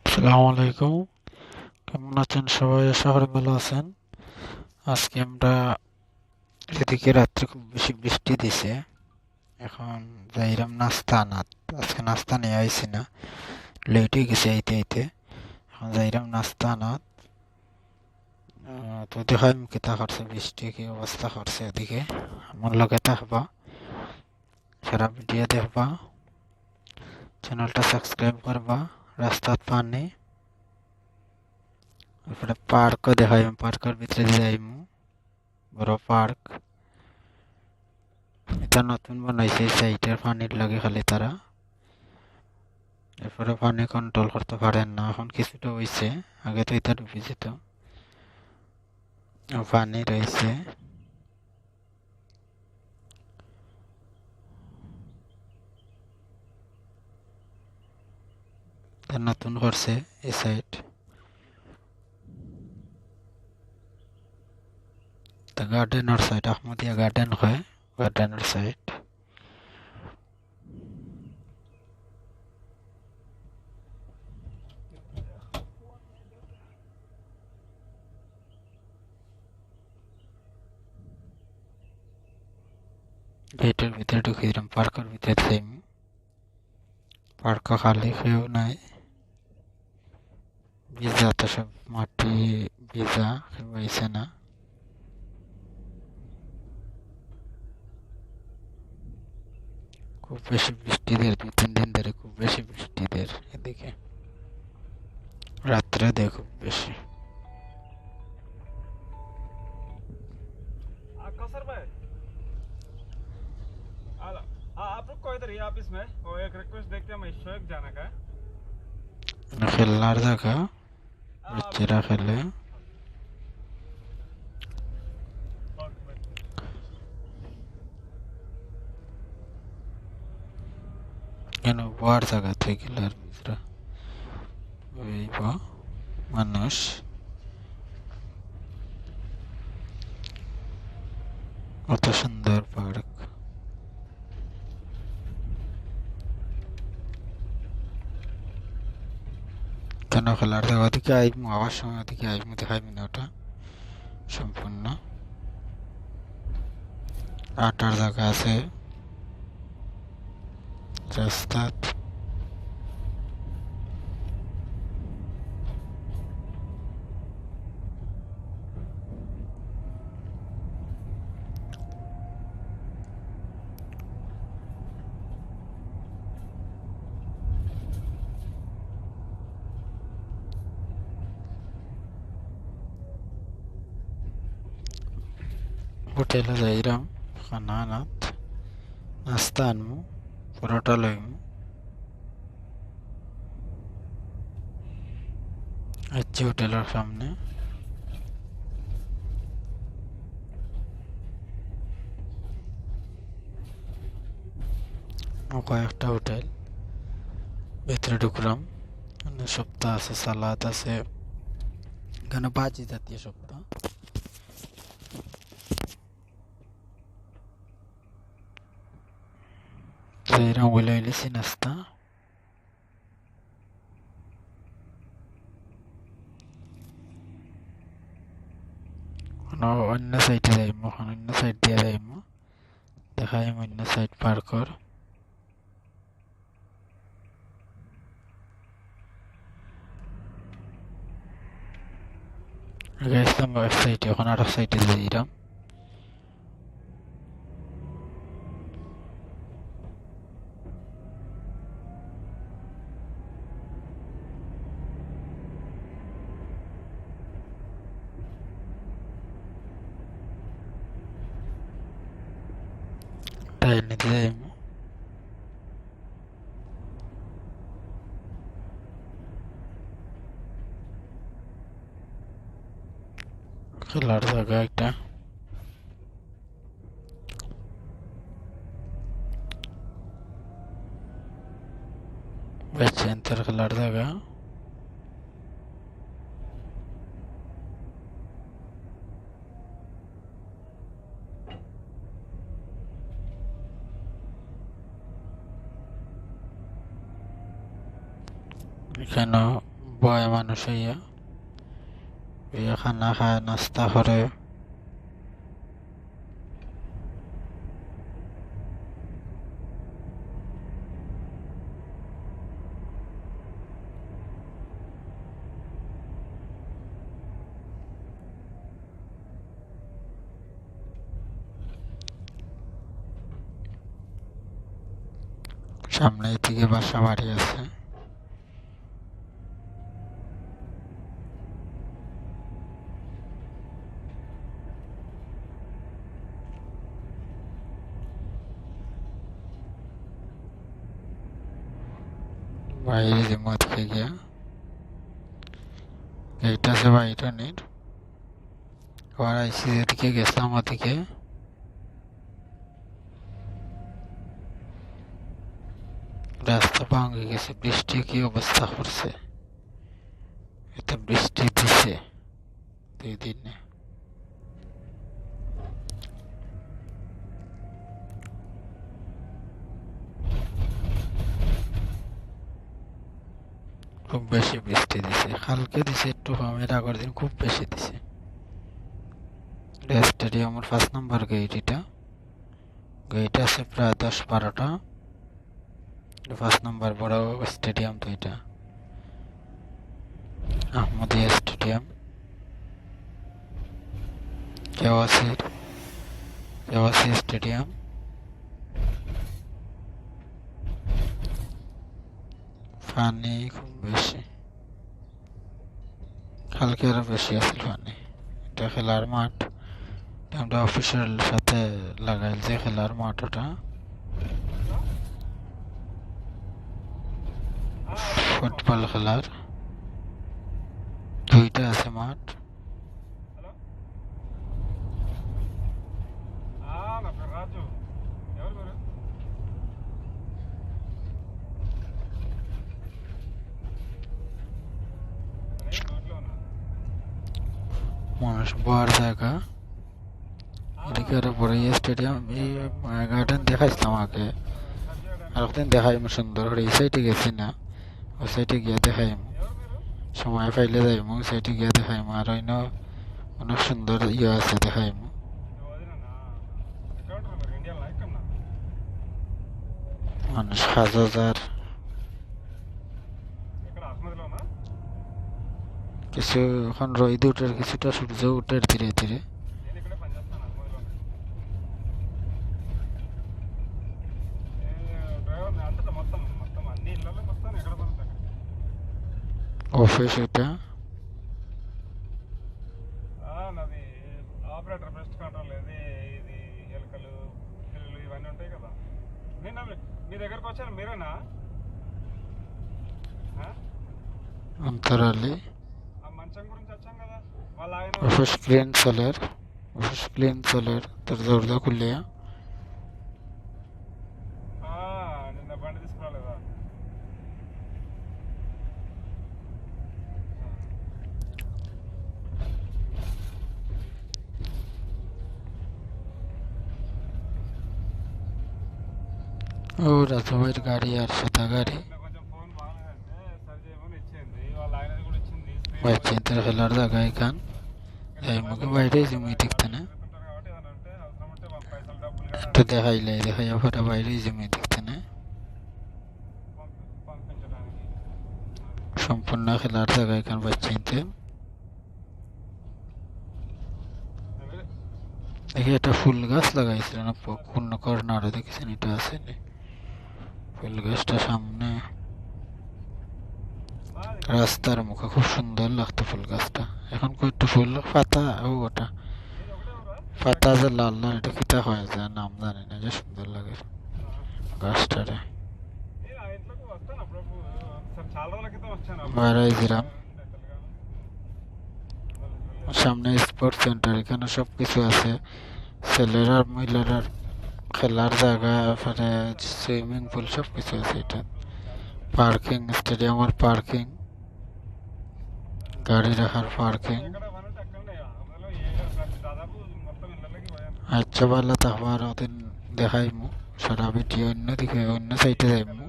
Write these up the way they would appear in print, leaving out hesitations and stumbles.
আসসালামু আলাইকুম। কেমন আছেন সবাই? আশা করি ভালো আছেন। আজকে আমরা এদিকে রাত্রে খুব বেশি বৃষ্টি দিছে। এখন যাইরাম নাস্তা আনাত। আজকে নাস্তা নিয়ে আইছি না, লেট হয়ে গেছে আইতে আইতে। এখন যাইরাম নাস্তা আনাত। তো দেখাই কিতা করছে, বৃষ্টি কি অবস্থা করছে এদিকে। আমার লগে থাকবা, সারা ভিডিও দেখবা, চ্যানেলটা সাবস্ক্রাইব করবা। রাস্তাত পানি এরপরে পার্কও দেখাই, পার্কের ভিতরে যাইমু। বড় পার্ক এটা নতুন বানাইছে, সাইটের পানির লাগে খালি তারা। এরপরে পানি কন্ট্রোল করতে পারেন না, এখন কিছুটা হইছে। আগে তো এটা ডুবে যেত, পানি রয়েছে। নতুন করছে এই সাইড, গার্ডেনের সাইড, আহমদিয়া গার্ডেন হয়, গার্ডেনের সাইড। গেটের ভিতরে ঢুকে দিলাম, পার্কের ভিতরে যাইম। পার্ক খালি, কেউ নাই, ভিজা তো সব, মাটি ভিজা, কেউ আইছে না। খুব বেশি বৃষ্টিদের, 2-3 দিন ধরে খুব বেশি বৃষ্টিদের এদিকে। রাত্রে দেয় খুব বেশি। कौसर भाई हाँ आप रुक को इधर ही ऑफिस में वो एक रिक्वेस्ट देख के मैं शोएक जाना का है খেলনার জায়গা, हाँ বাচ্চারা খেলে। কেন বড় জায়গা থেকে খেলার ভিতরে ওই মানুষ। কত সুন্দর পার্ক। কেন খেলার জায়গা থেকে আইমু, আবার সময় থেকে আইমু, দেখাইবি না ওটা সম্পূর্ণ। আটার জায়গা আছে রাস্তা। হোটেলে যাইরাম, খানা আনাত, নাস্তা আনমু, পরোটা লইমু। আছি হোটেলের সামনে। কয়েকটা হোটেল, ভেতরে ঢুকলাম। সপ্তাহ আছে, সালাদ আছে, এখানে বাজি জাতীয় সপ্তাহ। যাইরাম বলে হইলেছি নাস্তা। অন্য সাইডে যাইমু, এখন অন্য সাইড দিয়ে যাইমু, দেখাইম অন্য সাইড পার্কর। আগে আসলাম এক সাইডে, এখন আর এক সাইডে যাইরাম। টাইল নিতে যাইমু। খেলার জায়গা একটা, বাচ্চাদের খেলার জায়গা। এখানে বয় মানুষ হইয়া খানা খায় নাস্তা করে। সামনে এদিকে বাসা বাড়ি আছে। বাইরে যে মদ খেয়ে গিয়া এইটা আছে বাইটনের আবার আইসি এদিকে গেছিলাম ওদিকে রাস্তা ভাঙে গেছে। বৃষ্টি কি অবস্থা করছে, এত বৃষ্টি দিছে 2 দিনে। খুব বেশি বৃষ্টি দিছে, কালকে দিছে একটু কম, এর আগের দিন খুব বেশি দিছে। স্টেডিয়ামের 5 নম্বর গেট, এটা গেট আছে প্রায় 10-12টা। 5 নম্বর বড় স্টেডিয়াম তো এটা, আহমদিয়া স্টেডিয়াম। কেওয়াসি স্টেডিয়াম। পানি খুব বেশি, কালকে আরো বেশি আছে পানি। এটা খেলার মাঠ, আমরা অফিসের সাথে লাগাইল যে খেলার মাঠ, ওটা ফুটবল খেলার 2টা আছে মাঠ। హలో నా పేరు రాజు. ఎవరు మీరు? నేను రోడ్లో ఉన్నా. মানুষ বড় জায়গা, এদিকে আরো বড় স্টেডিয়াম। এই গার্ডেন দেখাইছিলাম আগে, আর একদিন দেখাইম সুন্দর করে। এই সাইডে গেছি না, ওই সাইডে গিয়ে দেখাইম, ఎవరు మీరు? সময় পাইলে যাইম ওই সাইডে গিয়ে দেখাইম। আর অনেক সুন্দর আছে দেখাইম। నువ్వు వదిలేనా? ఎక్కడ ఉంటారు మీరు? ఇండియాలో ఎక్కడన్నా? মানুষ 1000 ఇక్కడ అహ్మద్లోనా? কিছু এখন রোদ উঠের, কিছুটা সূর্য উঠের ধীরে ধীরে। నేను ఇక్కడే పనిచేస్తాను అహ్మద్లోనే. డ్రైవర్ అంతటా మొత్తం మొత్తం అన్ని ఇళ్ళలో వస్తాను, ఎక్కడ పడుతుంది అక్కడ. অফিস এটা నాది ఆపరేటర్ బెస్ట్ కంట్రోల్. ఇది ఎలుకలు పిల్లులు ఇవన్నీ ఉంటాయి కదా. నిన్న మీ దగ్గరకు వచ్చాను, మీరేనా? অন্তরালি ఆ మంచం గురించి వచ్చాం కదా, వాళ్ళ ఆయన অফিস ক্লিন চলের তোর দরজা খুললে నిన్న బండి తీసుకురాలేదా? ও রাজভাইয়ের গাড়ি আর সাদা গাড়ি నిన్న కొంచెం ఫోన్ బాగాలేదంటే సరి చేయమని ఇచ్చింది, వాళ్ళ ఆయనది కూడా ఇచ్చింది. বাইচিন্তার খেলার জায়গা এখান যাই মুখে বাইরে জমি দেখতে না, పెట్టుకుంటారు కాబట్టి ఏదైనా ఉంటే అవసరం ఉంటే మా పైసలు డబ్బులు కానీ একটু দেখাইলে দেখাইয়া পরে বাইরে জমি দেখতে না। పంపించడానికి. সম্পূর্ণ খেলার জায়গা এখান বাইচিন্তে দেখি একটা ফুল গাছ লাগাইছিল না পূর্ণ কর্নার, দেখেছেন এটা আছে নি? ফুল গাছটা সামনে রাস্তার মুখে খুব সুন্দর লাগতো ফুল গাছটা। এখন কয়েকটা ফুল পাতা, ওটা পাতা যে লাল লাল, এটা কিতা হয় যে নাম জানি না, যে সুন্দর লাগে গাছটারে। నేను ఆ ఇంట్లోకి వస్తాను అప్పుడప్పుడు, ఒకసారి చాలా రోజుల క్రితం వచ్చాను. বাইরে গেলাম, সামনে স্পোর্টস সেন্টার, এখানে সব কিছু আছে, ছেলেরা মহিলারা খেলার জায়গা, পরে সুইমিং পুল সব কিছু আছে। এটা পার্কিং, স্টেডিয়ামের পার্কিং, গাড়ি রাখার পার্কিং। ఎక్కడ పనంటే అక్కడనే అందులో దాదాపు మొత్తం ఇళ్ళకి పోయాను. আচ্ছা ভালো তাহলে ওদিন দেখাইমু সারা ভিডিও, অন্যদিকে অন্য সাইডে যাইমু,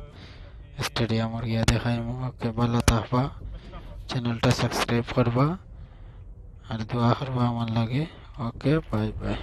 স্টেডিয়ামের গিয়া দেখাইমু। ওকে ভালো তাহবা, চ্যানেলটা সাবস্ক্রাইব করবা আর দোয়া করবা আমার লাগে। ওকে, বাই বাই।